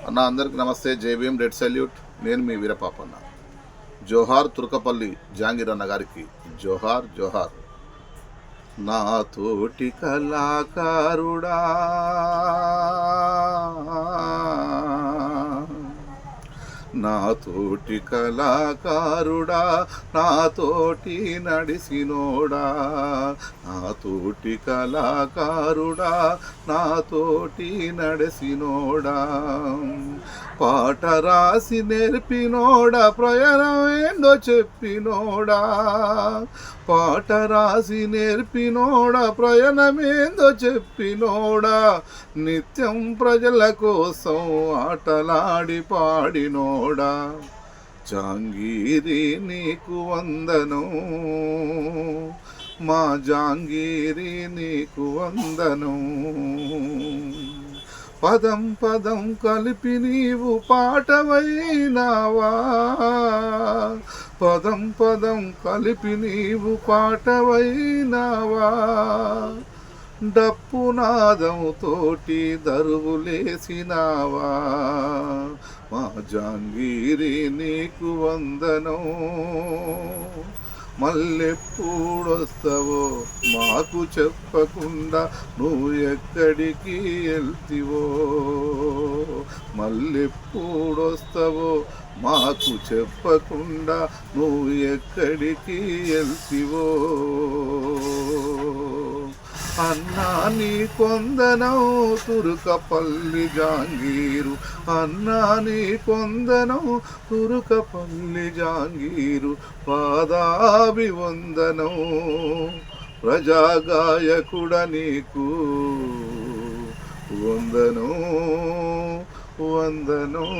అన్న అందరికి నమస్తే. JBM red salute. నేను మీ వీరపాపన్న. జోహార్ తుర్కపల్లి జాంగీర్ అన్న గారికి జోహార్ జోహార్. నా తోటి కళాకారుడా, నా తోటి కళాకారుడా, నా తోటి నడిసినోడా, నా తోటి కళాకారుడా, నా తోటి నడిసినోడా, పాట రాసి నేర్పినోడా, ప్రయాణం ఏందో చెప్పినోడా, పాట రాసి నేర్పినోడా, ప్రయాణమేందో చెప్పినోడా, నిత్యం ప్రజల కోసం ఆటలాడి పాడినోడా, జాంగీరి నీకు వందనం, మా జాంగీరి నీకు వందనం. పదం పదం కలిపి నీవు పాటవైనావా, పదం పదం కలిపి నీవు పాటవైనావా, డప్పు నాదం తోటి దరువులేసినావా, మా జాంగీరి నీకు వందనం. మళ్ళెప్పుడొస్తావో మాకు చెప్పకుండా నువ్వు ఎక్కడికి వెళ్తివో, మళ్ళెప్పుడొస్తావో మాకు చెప్పకుండా నువ్వు ఎక్కడికి వెళ్తివో, అన్నా నీ కొందనం తురుకపల్లి జాంగీరు, అన్నా నీ కొందనం తురుకపల్లి జాంగీరు, పాదాభివందనం ప్రజాగాయకుడ నీకు వందనం వందనం.